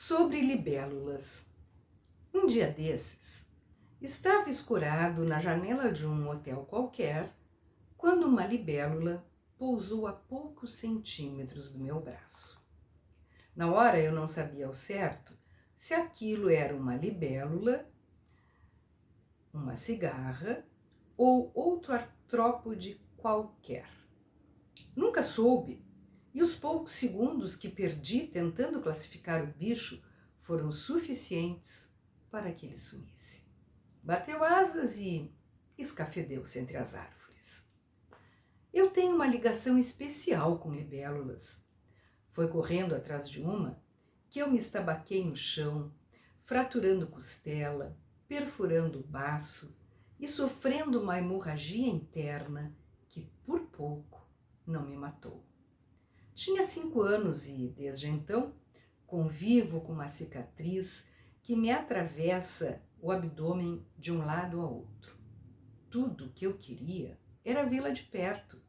Sobre libélulas. Um dia desses, estava escorado na janela de um hotel qualquer, quando uma libélula pousou a poucos centímetros do meu braço. Na hora eu não sabia ao certo se aquilo era uma libélula, uma cigarra ou outro artrópode qualquer. Nunca soube, e os poucos segundos que perdi tentando classificar o bicho foram suficientes para que ele sumisse. Bateu asas e escafedeu-se entre as árvores. Eu tenho uma ligação especial com libélulas. Foi correndo atrás de uma que eu me estabaquei no chão, fraturando costela, perfurando o baço e sofrendo uma hemorragia interna que, por pouco, não me matou. Tinha 5 anos e, desde então, convivo com uma cicatriz que me atravessa o abdômen de um lado a outro. Tudo o que eu queria era vê-la de perto,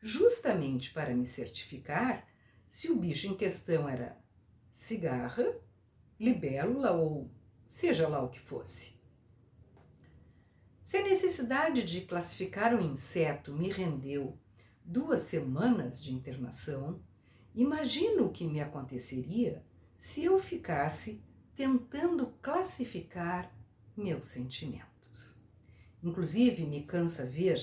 justamente para me certificar se o bicho em questão era cigarra, libélula ou seja lá o que fosse. Se a necessidade de classificar um inseto me rendeu 2 semanas de internação, imagino o que me aconteceria se eu ficasse tentando classificar meus sentimentos. Inclusive, me cansa ver,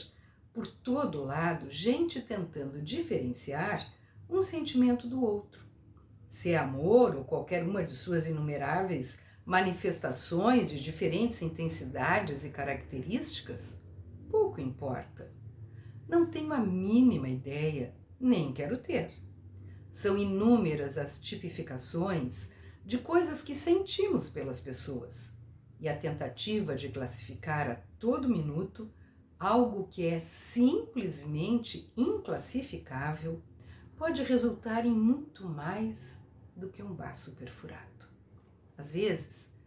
por todo lado, gente tentando diferenciar um sentimento do outro. Se é amor ou qualquer uma de suas inumeráveis manifestações de diferentes intensidades e características, pouco importa. Não tenho a mínima ideia, nem quero ter. São inúmeras as tipificações de coisas que sentimos pelas pessoas, e a tentativa de classificar a todo minuto algo que é simplesmente inclassificável pode resultar em muito mais do que um baço perfurado. Às vezes,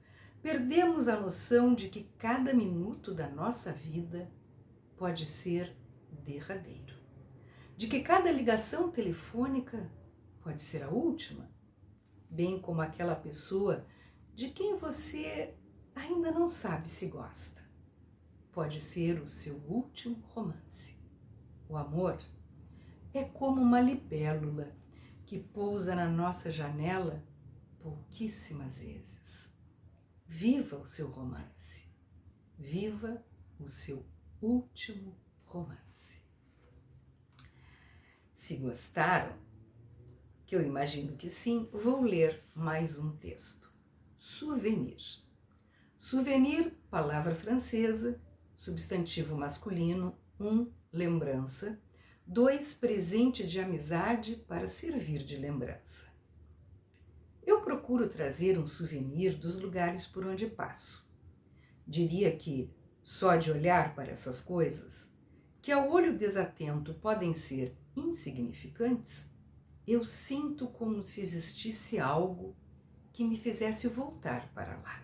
perdemos a noção de que cada minuto da nossa vida pode ser derradeiro, de que cada ligação telefônica pode ser a última, bem como aquela pessoa de quem você ainda não sabe se gosta. Pode ser o seu último romance. O amor é como uma libélula que pousa na nossa janela pouquíssimas vezes. Viva o seu romance. Viva o seu último romance. Se gostaram, que eu imagino que sim, vou ler mais um texto. Souvenir. Souvenir, palavra francesa, substantivo masculino, 1, lembrança, 2, presente de amizade para servir de lembrança. Eu procuro trazer um souvenir dos lugares por onde passo. Diria que, só de olhar para essas coisas, que ao olho desatento podem ser insignificantes, eu sinto como se existisse algo que me fizesse voltar para lá.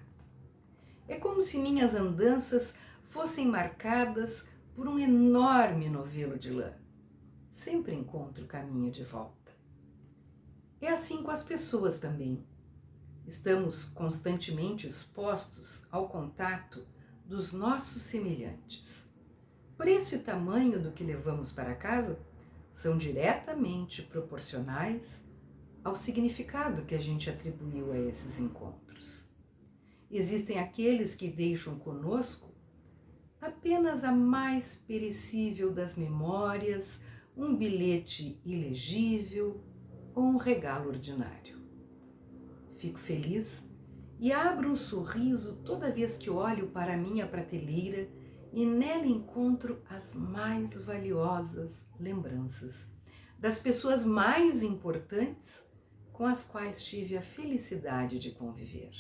É como se minhas andanças fossem marcadas por um enorme novelo de lã. Sempre encontro o caminho de volta. É assim com as pessoas também. Estamos constantemente expostos ao contato dos nossos semelhantes. Preço e tamanho do que levamos para casa são diretamente proporcionais ao significado que a gente atribuiu a esses encontros. Existem aqueles que deixam conosco apenas a mais perecível das memórias, um bilhete ilegível ou um regalo ordinário. Fico feliz e abro um sorriso toda vez que olho para a minha prateleira e nela encontro as mais valiosas lembranças das pessoas mais importantes com as quais tive a felicidade de conviver.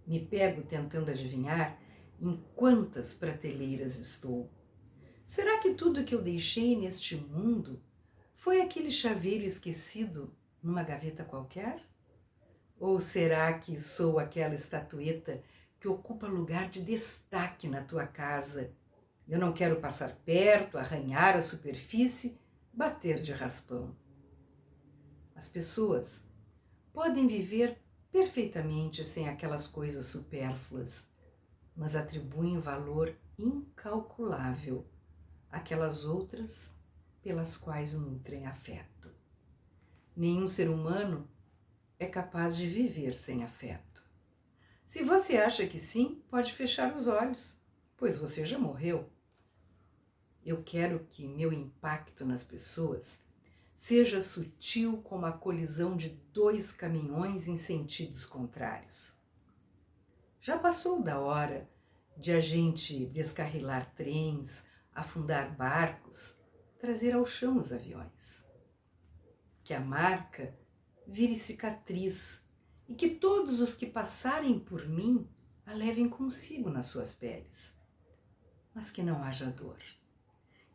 Me pego tentando adivinhar em quantas prateleiras estou. Será que tudo que eu deixei neste mundo foi aquele chaveiro esquecido numa gaveta qualquer? Ou será que sou aquela estatueta que ocupa lugar de destaque na tua casa? Eu não quero passar perto, arranhar a superfície, bater de raspão. As pessoas podem viver perfeitamente sem aquelas coisas supérfluas, mas atribuem valor incalculável àquelas outras pelas quais nutrem afeto. Nenhum ser humano é capaz de viver sem afeto. Se você acha que sim, pode fechar os olhos, pois você já morreu. Eu quero que meu impacto nas pessoas seja sutil como a colisão de dois caminhões em sentidos contrários. Já passou da hora de a gente descarrilar trens, afundar barcos, trazer ao chão os aviões. Que a marca vire cicatriz e que todos os que passarem por mim a levem consigo nas suas peles, mas que não haja dor.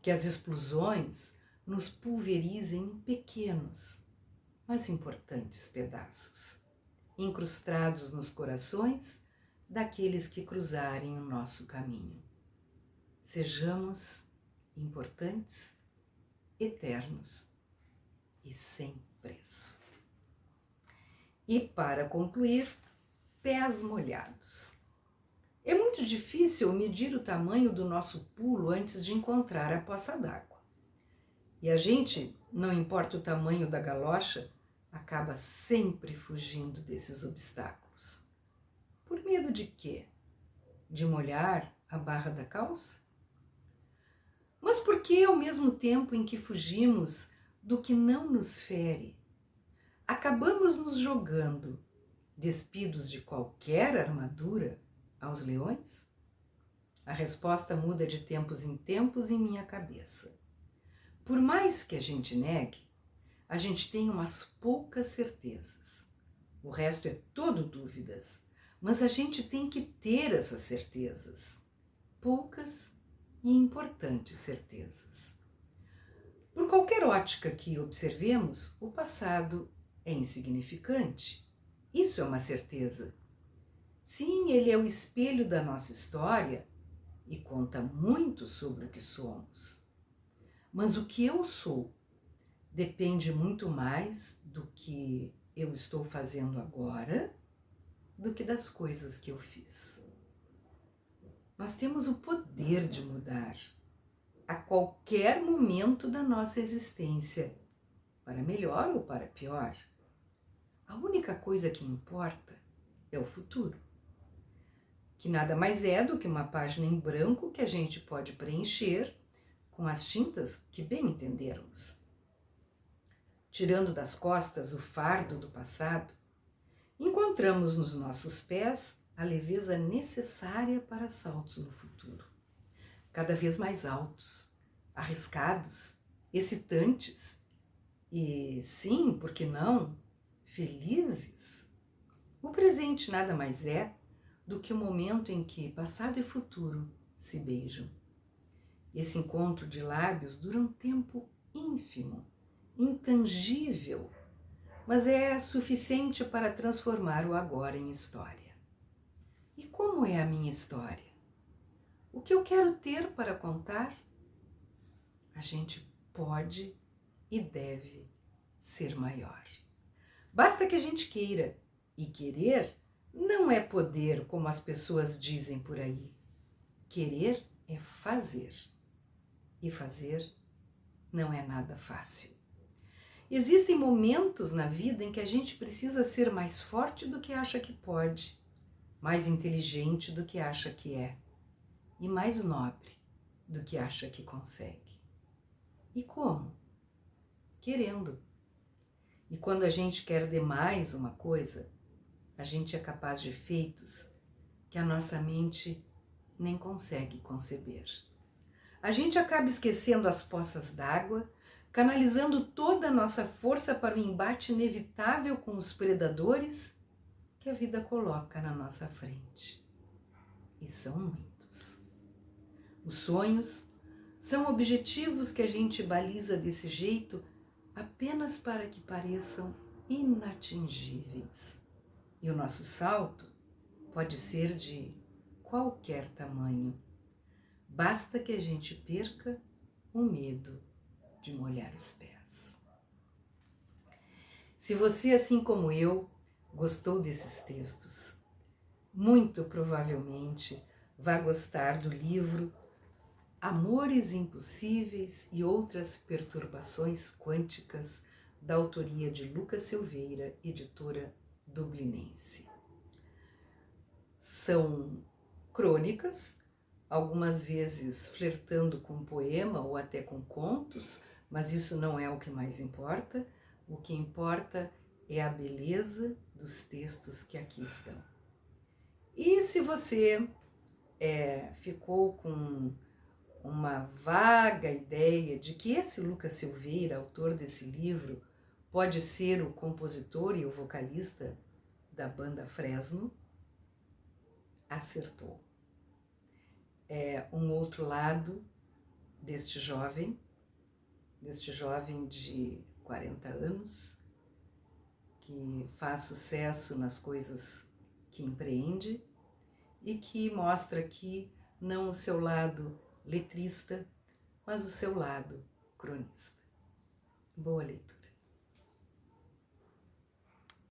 Que as explosões nos pulverizem em pequenos, mas importantes pedaços, incrustados nos corações daqueles que cruzarem o nosso caminho. Sejamos importantes, eternos e sem preço. E para concluir, pés molhados. É muito difícil medir o tamanho do nosso pulo antes de encontrar a poça d'água. E a gente, não importa o tamanho da galocha, acaba sempre fugindo desses obstáculos. Por medo de quê? De molhar a barra da calça? Mas por que, ao mesmo tempo em que fugimos do que não nos fere, acabamos nos jogando, despidos de qualquer armadura, aos leões? A resposta muda de tempos em tempos em minha cabeça. Por mais que a gente negue, a gente tem umas poucas certezas. O resto é todo dúvidas, mas a gente tem que ter essas certezas. Poucas e importantes certezas. Por qualquer ótica que observemos, o passado é insignificante. Isso é uma certeza. Sim, ele é o espelho da nossa história e conta muito sobre o que somos. Mas o que eu sou depende muito mais do que eu estou fazendo agora do que das coisas que eu fiz. Nós temos o poder de mudar a qualquer momento da nossa existência, para melhor ou para pior. A única coisa que importa é o futuro, que nada mais é do que uma página em branco que a gente pode preencher com as tintas que bem entendermos. Tirando das costas o fardo do passado, encontramos nos nossos pés a leveza necessária para saltos no futuro, cada vez mais altos, arriscados, excitantes e, sim, por que não, felizes. O presente nada mais é do que o momento em que passado e futuro se beijam. Esse encontro de lábios dura um tempo ínfimo, intangível, mas é suficiente para transformar o agora em história. E como é a minha história? O que eu quero ter para contar? A gente pode e deve ser maior. Basta que a gente queira, e querer não é poder, como as pessoas dizem por aí. Querer é fazer, e fazer não é nada fácil. Existem momentos na vida em que a gente precisa ser mais forte do que acha que pode, mais inteligente do que acha que é, e mais nobre do que acha que consegue. E como? Querendo. E quando a gente quer demais uma coisa, a gente é capaz de feitos que a nossa mente nem consegue conceber. A gente acaba esquecendo as poças d'água, canalizando toda a nossa força para o embate inevitável com os predadores que a vida coloca na nossa frente. E são muitos. Os sonhos são objetivos que a gente baliza desse jeito apenas para que pareçam inatingíveis. E o nosso salto pode ser de qualquer tamanho. Basta que a gente perca o medo de molhar os pés. Se você, assim como eu, gostou desses textos, muito provavelmente vai gostar do livro Amores Impossíveis e Outras Perturbações Quânticas, da autoria de Lucas Silveira, editora dublinense. São crônicas, algumas vezes flertando com poema ou até com contos, mas isso não é o que mais importa. O que importa é a beleza dos textos que aqui estão. E se você ficou com uma vaga ideia de que esse Lucas Silveira, autor desse livro, pode ser o compositor e o vocalista da banda Fresno, acertou. É um outro lado deste jovem de 40 anos, que faz sucesso nas coisas que empreende e que mostra aqui não o seu lado letrista, mas o seu lado cronista. Boa leitura.